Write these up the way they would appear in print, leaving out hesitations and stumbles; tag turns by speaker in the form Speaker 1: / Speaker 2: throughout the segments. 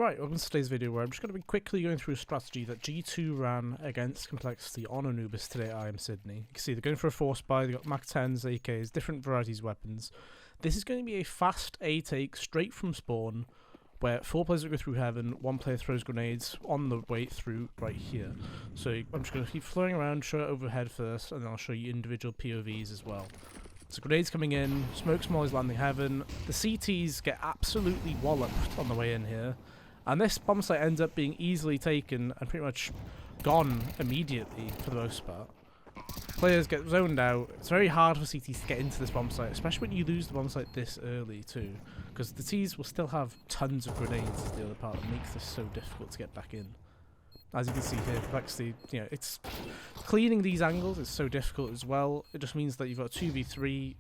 Speaker 1: Right, welcome to today's video where I'm just going to be quickly going through a strategy that G2 ran against Complexity on Anubis today at IEM Sydney. You can see they're going for a force buy, they've got Mach 10s, AKs, different varieties of weapons. This is going to be a fast A take straight from spawn, where 4 players will go through heaven, 1 player throws grenades on the way through right here. So I'm just going to keep flowing around, show it overhead first, and then I'll show you individual POVs as well. So grenades coming in, smoke small is landing heaven, the CTs get absolutely walloped on the way in here, and this bomb site ends up being easily taken and pretty much gone immediately for the most part. Players get zoned out. It's very hard for CTs to get into this bomb site, especially when you lose the bomb site this early too, because the Ts will still have tons of grenades is the other part that makes this so difficult to get back in. As you can see here, Complexity, it's cleaning these angles is so difficult as well. It just means that you've got 2v3,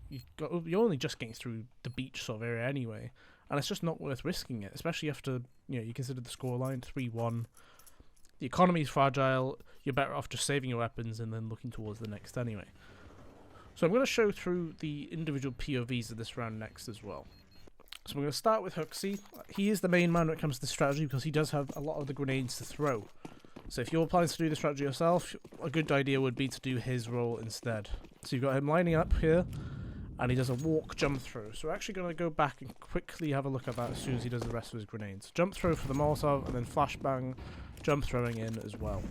Speaker 1: you're only just getting through the beach sort of area anyway, and it's just not worth risking it, especially after you consider the scoreline 3-1. The economy is fragile. You're better off just saving your weapons and then looking towards the next anyway. So I'm going to show through the individual POVs of this round next as well. So I'm going to start with HooXi. He is the main man when it comes to strategy because he does have a lot of the grenades to throw. So if you're planning to do the strategy yourself, a good idea would be to do his role instead. So you've got him lining up here, and he does a walk jump throw. So we're actually going to go back and quickly have a look at that as soon as he does the rest of his grenades. Jump throw for the Molotov, and then flashbang, jump throwing in as well.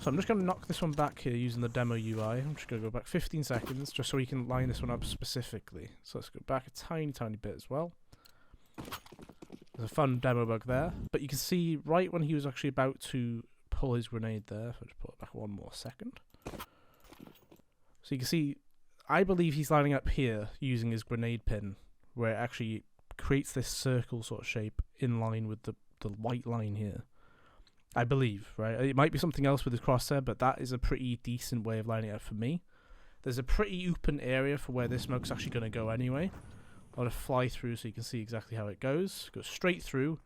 Speaker 1: So I'm just going to knock this one back here using the demo UI. I'm just going to go back 15 seconds just so we can line this one up specifically. So let's go back a tiny bit as well. There's a fun demo bug there. But you can see right when he was actually about to pull his grenade there. I'll just pull it back one more second. So you can see, I believe he's lining up here using his grenade pin, where it actually creates this circle sort of shape in line with the white line here. I believe, right? It might be something else with his crosshair, but that is a pretty decent way of lining it up for me. There's a pretty open area for where this smoke's actually going to go anyway. I'll just fly through so you can see exactly how it goes. Goes straight through.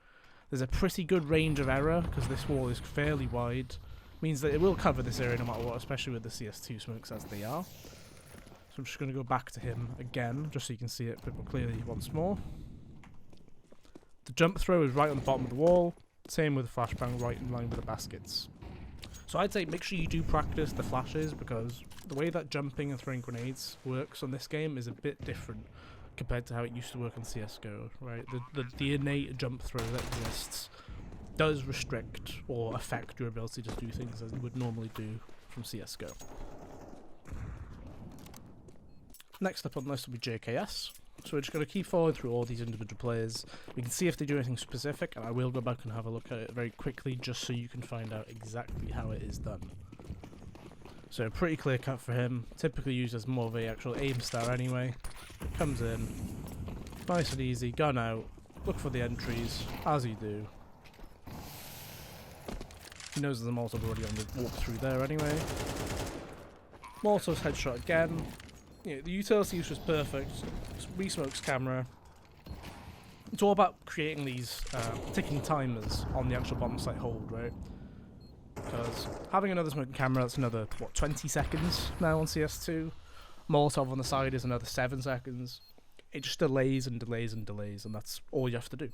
Speaker 1: There's a pretty good range of error because this wall is fairly wide. Means that it will cover this area no matter what, especially with the CS2 smokes as they are. So I'm just going to go back to him again, just so you can see it a bit more clearly once more. The jump throw is right on the bottom of the wall. Same with the flashbang, right in line with the baskets. So I'd say make sure you do practice the flashes, because the way that jumping and throwing grenades works on this game is a bit different compared to how it used to work on CSGO, right? The innate jump throw that exists does restrict or affect your ability to do things as you would normally do from CSGO. Next up on the list will be JKS. So we're just going to keep following through all these individual players. We can see if they do anything specific, and I will go back and have a look at it very quickly just so you can find out exactly how it is done. So pretty clear cut for him, typically used as more of a actual aim star anyway. Comes in, nice and easy, gun out, look for the entries, as you do. He knows there's a Molotov already on the walkthrough there anyway. Molotov's headshot again. The utility use was perfect. Resmokes camera. It's all about creating these ticking timers on the actual bomb site hold, right? Because having another smoking camera, that's another, 20 seconds now on CS2. Molotov on the side is another 7 seconds. It just delays and delays and delays, and that's all you have to do.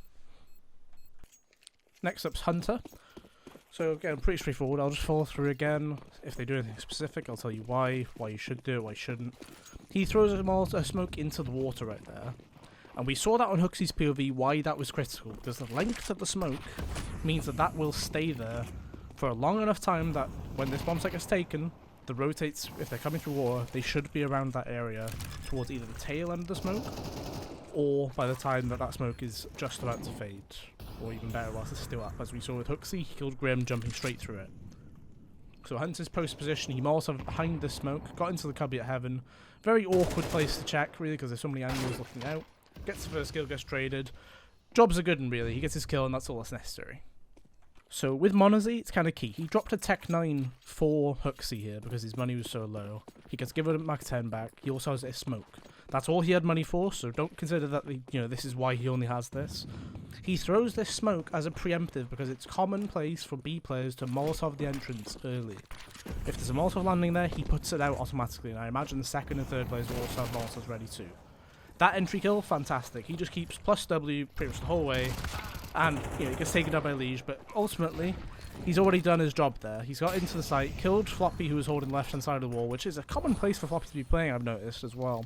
Speaker 1: Next up's Hunter. So again, pretty straightforward. I'll just follow through again. If they do anything specific, I'll tell you why you should do it, why you shouldn't. He throws a smoke into the water right there. And we saw that on HooXi's POV, why that was critical. Because the length of the smoke means that will stay there for a long enough time that when this bomb site gets taken, the rotates, if they're coming through water, they should be around that area towards either the tail end of the smoke, or by the time that smoke is just about to fade. Or even better, whilst it's still up. As we saw with HooXi, he killed Grim jumping straight through it. So Hunter's post position, he Molotov behind the smoke, got into the cubby at heaven. Very awkward place to check, really, because there's so many angles looking out. Gets the first kill, gets traded. Job's a good one, really. He gets his kill, and that's all that's necessary. So with Monazy, it's kind of key. He dropped a Tech 9 for HooXi here because his money was so low. He gets given a Mach 10 back. He also has a smoke. That's all he had money for, so don't consider that this is why he only has this. He throws this smoke as a preemptive because it's commonplace for B players to Molotov the entrance early. If there's a Molotov landing there, he puts it out automatically, and I imagine the second and third players will also have Molotovs ready too. That entry kill, fantastic. He just keeps plus W pretty much the whole way, And, you know, he gets taken down by EliGE, but ultimately, he's already done his job there. He's got into the site, killed floppy, who was holding left-hand side of the wall, which is a common place for floppy to be playing, I've noticed, as well.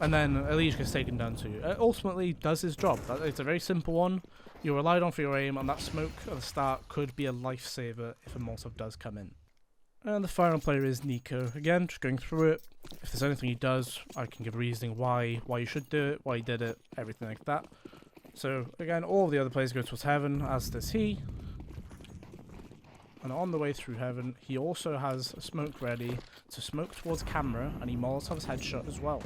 Speaker 1: And then EliGE gets taken down too. Ultimately, does his job. It's a very simple one. You're relied on for your aim, and that smoke at the start could be a lifesaver if a Molotov does come in. And the final player is NiKo. Again, just going through it. If there's anything he does, I can give reasoning why you should do it, why he did it, everything like that. So, again, all of the other players go towards heaven, as does he. And on the way through heaven, he also has a smoke ready to smoke towards camera, and he Molotov's headshot as well.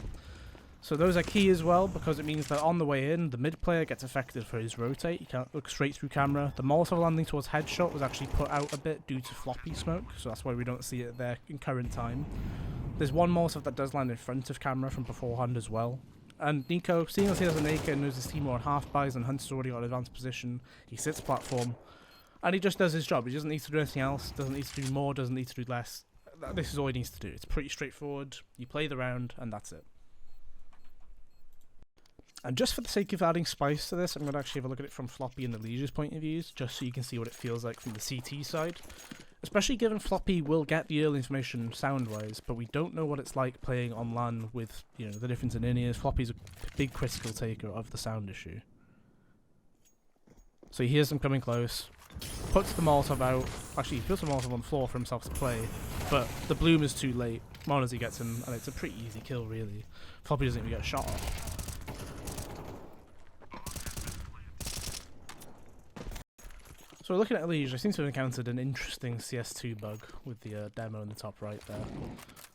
Speaker 1: So those are key as well, because it means that on the way in, the mid player gets affected for his rotate. He can't look straight through camera. The Molotov landing towards headshot was actually put out a bit due to floppy smoke, so that's why we don't see it there in current time. There's one Molotov that does land in front of camera from beforehand as well. And NiKo, seeing as he has an AK and knows his team are on half buys and Hunter's already got an advanced position, he sits platform, and he just does his job. He doesn't need to do anything else, doesn't need to do more, doesn't need to do less. This is all he needs to do. It's pretty straightforward. You play the round, and that's it. And just for the sake of adding spice to this, I'm going to actually have a look at it from floppy and EliGE's point of views, just so you can see what it feels like from the CT side. Especially given floppy will get the early information sound-wise, but we don't know what it's like playing on LAN with, you know, the difference in in-ears. Floppy's a big critical taker of the sound issue. So he hears them coming close, puts the Molotov out. Actually, he puts the Molotov on the floor for himself to play, but the bloom is too late. Monazy gets him, and it's a pretty easy kill, really. Floppy doesn't even get a shot off. So we're looking at EliGE. I seem to have encountered an interesting CS2 bug with the demo in the top right there.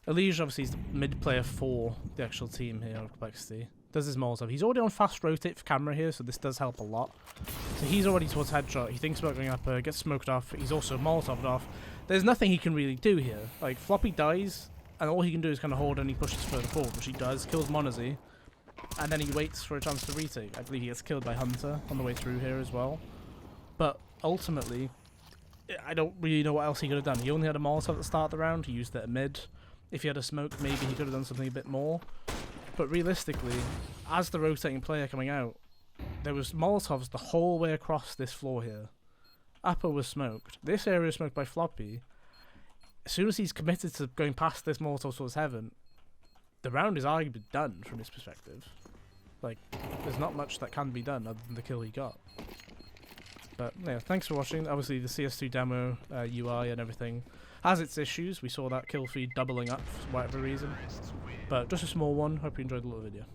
Speaker 1: EliGE obviously is the mid player for the actual team here of Complexity. Does his Molotov. He's already on fast rotate for camera here, so this does help a lot. So he's already towards headshot. He thinks about going up, gets smoked off. He's also Molotoved off. There's nothing he can really do here. Like, floppy dies, and all he can do is kind of hold and he pushes further forward, which he does. Kills Monazy, and then he waits for a chance to retake. I believe he gets killed by Hunter on the way through here as well. But ultimately, I don't really know what else he could have done. He only had a Molotov at the start of the round. He used it at mid. If he had a smoke, maybe he could have done something a bit more. But realistically, as the rotating player coming out, there was Molotovs the whole way across this floor here. Upper was smoked. This area was smoked by floppy. As soon as he's committed to going past this Molotov towards heaven, the round is arguably done from his perspective. Like, there's not much that can be done other than the kill he got. But yeah, thanks for watching. Obviously the CS2 demo, UI and everything has its issues. We saw that kill feed doubling up for whatever reason. But just a small one. Hope you enjoyed the little video.